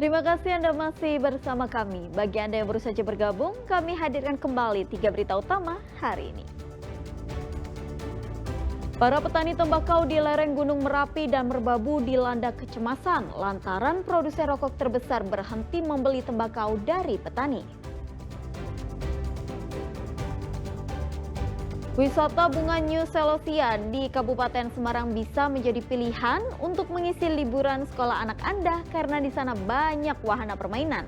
Terima kasih Anda masih bersama kami. Bagi Anda yang baru saja bergabung, kami hadirkan kembali 3 berita utama hari ini. Para petani tembakau di lereng Gunung Merapi dan Merbabu dilanda kecemasan lantaran produsen rokok terbesar berhenti membeli tembakau dari petani. Wisata bunga New Celosia di Kabupaten Semarang bisa menjadi pilihan untuk mengisi liburan sekolah anak Anda karena di sana banyak wahana permainan.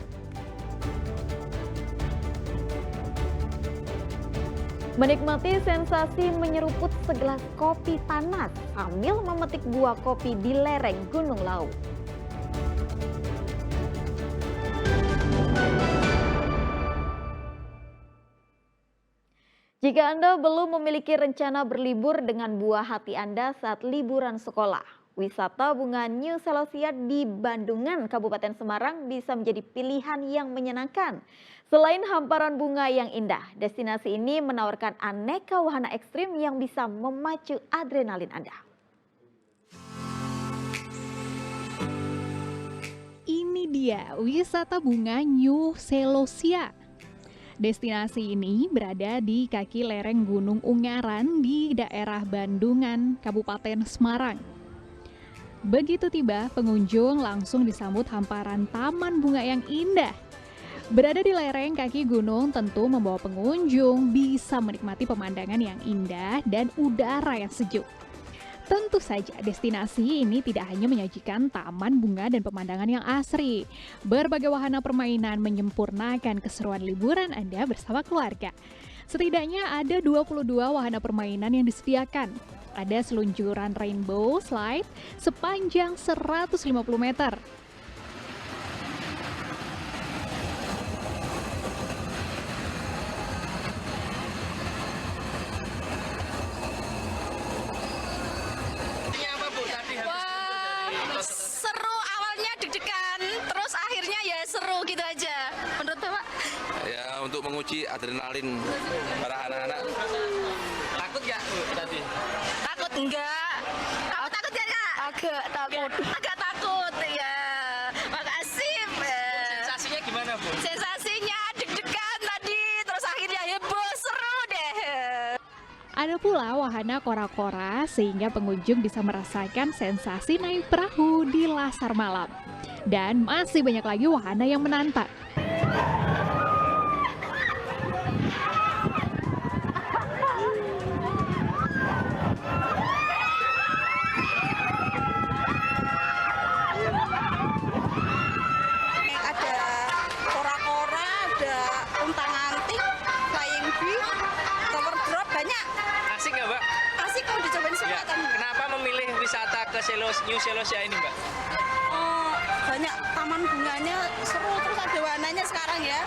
Menikmati sensasi menyeruput segelas kopi panas sambil memetik buah kopi di lereng Gunung Lawu. Jika Anda belum memiliki rencana berlibur dengan buah hati Anda saat liburan sekolah, wisata bunga New Celosia di Bandungan, Kabupaten Semarang bisa menjadi pilihan yang menyenangkan. Selain hamparan bunga yang indah, destinasi ini menawarkan aneka wahana ekstrim yang bisa memacu adrenalin Anda. Ini dia wisata bunga New Celosia. Destinasi ini berada di kaki lereng Gunung Ungaran di daerah Bandungan, Kabupaten Semarang. Begitu tiba, pengunjung langsung disambut hamparan taman bunga yang indah. Berada di lereng kaki gunung tentu membawa pengunjung bisa menikmati pemandangan yang indah dan udara yang sejuk. Tentu saja destinasi ini tidak hanya menyajikan taman bunga dan pemandangan yang asri. Berbagai wahana permainan menyempurnakan keseruan liburan Anda bersama keluarga. Setidaknya ada 22 wahana permainan yang disediakan. Ada seluncuran rainbow slide sepanjang 150 meter. Seru, awalnya deg-degan, terus akhirnya ya seru gitu aja. Menurut Bapak? Ya, untuk menguji adrenalin para anak-anak. Takut nggak tadi? Takut enggak? Kamu takut ya Kak? Agak takut. Agak takut ya. Makasih. Sensasinya gimana, Bu? Sensasinya deg-degan tadi, terus akhirnya heboh, seru deh. Ada pula wahana kora-kora sehingga pengunjung bisa merasakan sensasi naik perahu di lasar malam. Dan masih banyak lagi wahana yang menantang. Ada kora-kora, ada untang-anting, flying bee, tower drop, banyak. Asik nggak, Mbak? Asik kalau dicobain semua Ya. kan. Kenapa memilih wisata ke New Celosia ini, Mbak? Oh, banyak taman bunganya seru, terus ada warnanya sekarang ya.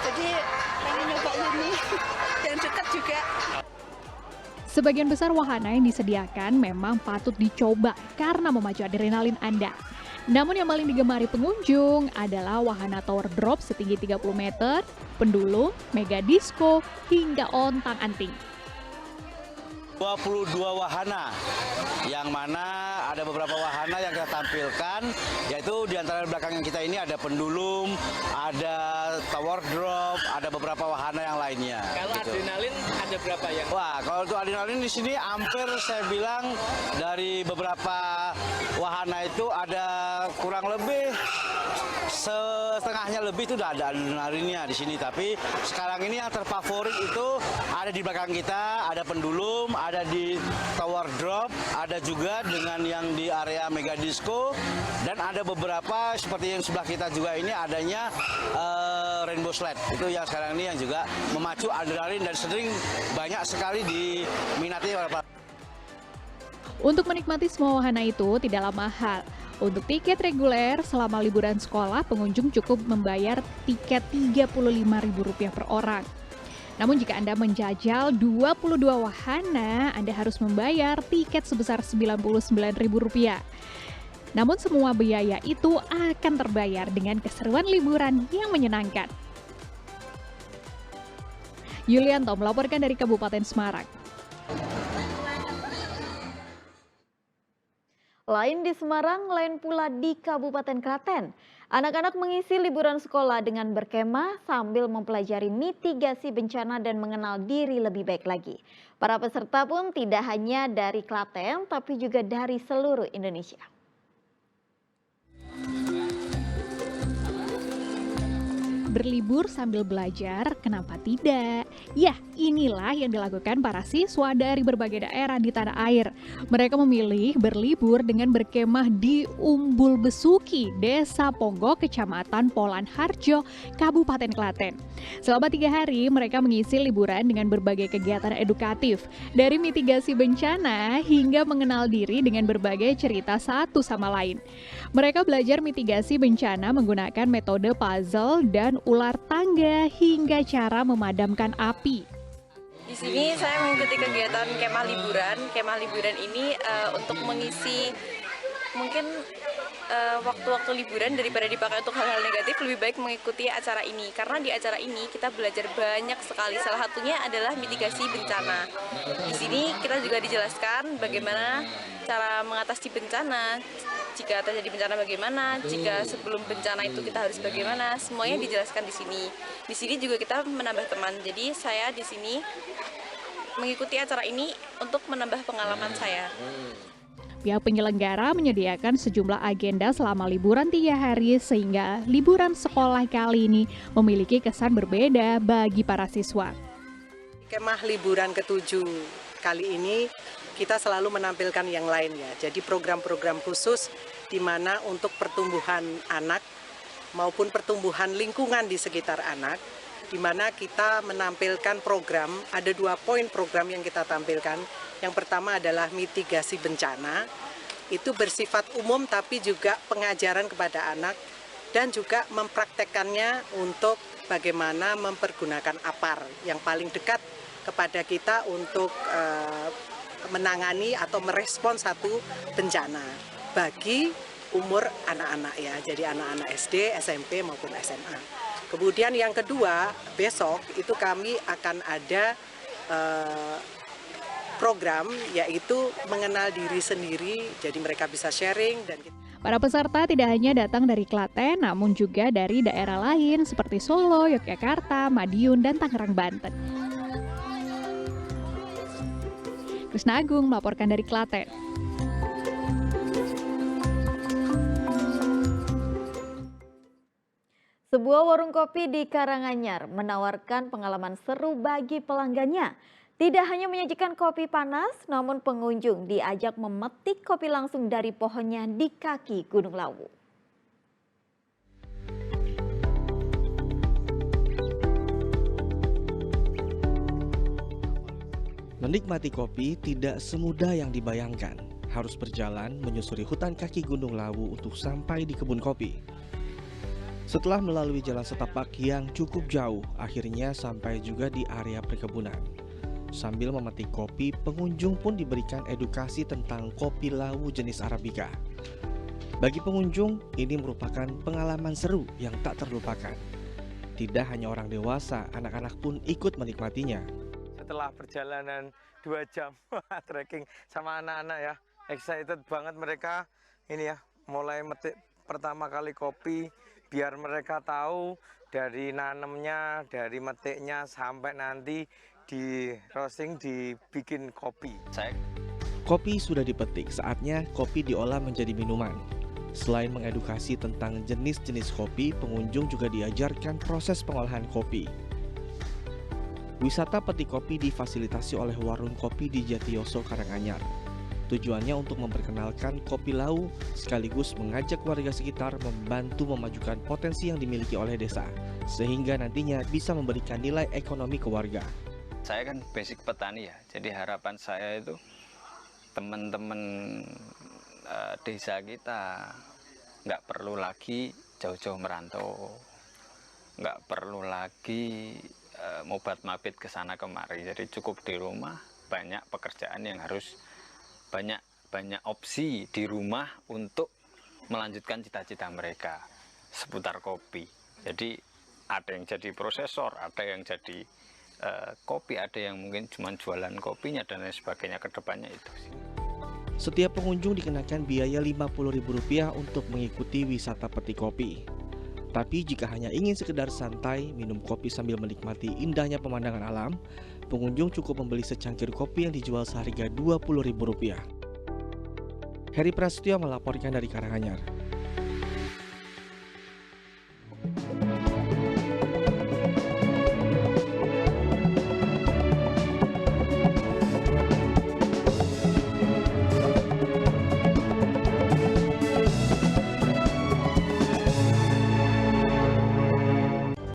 Jadi pengen nyoba ini yang dekat juga. Sebagian besar wahana yang disediakan memang patut dicoba karena memacu adrenalin Anda. Namun yang paling digemari pengunjung adalah wahana tower drop setinggi 30 meter, pendulum, mega disco, hingga ontang-anting. 22 wahana, yang mana ada beberapa wahana yang kita tampilkan, yaitu di antara belakang yang kita ini ada pendulum, ada tower drop, ada beberapa wahana yang lainnya. Kalau gitu. adrenalin ada berapa yang? Wah, kalau untuk adrenalin di sini hampir saya bilang dari beberapa wahana itu ada kurang lebih setengahnya lebih itu udah ada adrenalinnya di sini. Tapi sekarang ini yang terfavorit itu ada di belakang kita, ada pendulum, ada di tower drop, ada juga dengan yang di area mega disco, dan ada beberapa seperti yang sebelah kita juga ini adanya rainbow slide. Itu yang sekarang ini yang juga memacu adrenalin dan sering banyak sekali diminati oleh para. Untuk menikmati semua wahana itu tidaklah mahal. Untuk tiket reguler selama liburan sekolah, pengunjung cukup membayar tiket Rp35.000 per orang. Namun jika Anda menjajal 22 wahana, Anda harus membayar tiket sebesar Rp99.000. Namun semua biaya itu akan terbayar dengan keseruan liburan yang menyenangkan. Yulianto melaporkan dari Kabupaten Semarang. Lain di Semarang, lain pula di Kabupaten Klaten. Anak-anak mengisi liburan sekolah dengan berkemah sambil mempelajari mitigasi bencana dan mengenal diri lebih baik lagi. Para peserta pun tidak hanya dari Klaten, tapi juga dari seluruh Indonesia. Berlibur sambil belajar, kenapa tidak? Ya, inilah yang dilakukan para siswa dari berbagai daerah di tanah air. Mereka memilih berlibur dengan berkemah di Umbul Besuki, Desa Ponggok, Kecamatan Polan Harjo, Kabupaten Klaten. Selama 3 hari, mereka mengisi liburan dengan berbagai kegiatan edukatif, dari mitigasi bencana hingga mengenal diri dengan berbagai cerita satu sama lain. Mereka belajar mitigasi bencana menggunakan metode puzzle dan ular tangga hingga cara memadamkan api. Di sini saya mengikuti kegiatan kemah liburan. Kemah liburan ini untuk mengisi mungkin waktu-waktu liburan daripada dipakai untuk hal-hal negatif, lebih baik mengikuti acara ini. Karena di acara ini kita belajar banyak sekali. Salah satunya adalah mitigasi bencana. Di sini kita juga dijelaskan bagaimana cara mengatasi bencana. Jika terjadi bencana bagaimana, jika sebelum bencana itu kita harus bagaimana, semuanya dijelaskan di sini. Di sini juga kita menambah teman. Jadi saya di sini mengikuti acara ini untuk menambah pengalaman saya. Pihak penyelenggara menyediakan sejumlah agenda selama liburan 3 hari sehingga liburan sekolah kali ini memiliki kesan berbeda bagi para siswa. Kemah liburan ke-7 kali ini kita selalu menampilkan yang lain ya. Jadi program-program khusus di mana untuk pertumbuhan anak maupun pertumbuhan lingkungan di sekitar anak, di mana kita menampilkan program, ada 2 poin program yang kita tampilkan. Yang pertama adalah mitigasi bencana, itu bersifat umum tapi juga pengajaran kepada anak dan juga mempraktekkannya untuk bagaimana mempergunakan APAR yang paling dekat kepada kita untuk menangani atau merespon satu bencana bagi umur anak-anak ya, jadi anak-anak SD, SMP maupun SMA. Kemudian yang kedua, besok itu kami akan ada program yaitu mengenal diri sendiri, jadi mereka bisa sharing dan Para peserta tidak hanya datang dari Klaten, namun juga dari daerah lain seperti Solo, Yogyakarta, Madiun, dan Tangerang, Banten. Krisna Agung melaporkan dari Klaten. Sebuah warung kopi di Karanganyar menawarkan pengalaman seru bagi pelanggannya. Tidak hanya menyajikan kopi panas, namun pengunjung diajak memetik kopi langsung dari pohonnya di kaki Gunung Lawu. Menikmati kopi tidak semudah yang dibayangkan. Harus berjalan menyusuri hutan kaki Gunung Lawu untuk sampai di kebun kopi. Setelah melalui jalan setapak yang cukup jauh, akhirnya sampai juga di area perkebunan. Sambil memetik kopi, pengunjung pun diberikan edukasi tentang kopi Lawu jenis Arabica. Bagi pengunjung, ini merupakan pengalaman seru yang tak terlupakan. Tidak hanya orang dewasa, anak-anak pun ikut menikmatinya. Setelah perjalanan 2 jam trekking sama anak-anak ya, excited banget mereka ini ya, mulai metik pertama kali kopi, biar mereka tahu dari nanemnya, dari metiknya sampai nanti di roasting, dibikin kopi. Kopi sudah dipetik, saatnya kopi diolah menjadi minuman. Selain mengedukasi tentang jenis-jenis kopi, pengunjung juga diajarkan proses pengolahan kopi. Wisata petik kopi difasilitasi oleh warung kopi di Jatiyoso, Karanganyar. Tujuannya untuk memperkenalkan kopi Lawu sekaligus mengajak warga sekitar membantu memajukan potensi yang dimiliki oleh desa, sehingga nantinya bisa memberikan nilai ekonomi ke warga. Saya kan basic petani ya, jadi harapan saya itu teman-teman desa kita nggak perlu lagi jauh-jauh merantau, nggak perlu lagi mobat mabit ke sana kemari, jadi cukup di rumah. Banyak pekerjaan yang harus banyak opsi di rumah untuk melanjutkan cita-cita mereka seputar kopi. Jadi ada yang jadi prosesor, ada yang jadi kopi, ada yang mungkin cuma jualan kopinya dan lain sebagainya ke depannya itu sih. Setiap pengunjung dikenakan biaya Rp50.000 untuk mengikuti wisata peti kopi. Tapi jika hanya ingin sekedar santai, minum kopi sambil menikmati indahnya pemandangan alam, pengunjung cukup membeli secangkir kopi yang dijual seharga Rp20.000. Heri Prasetyo melaporkan dari Karanganyar.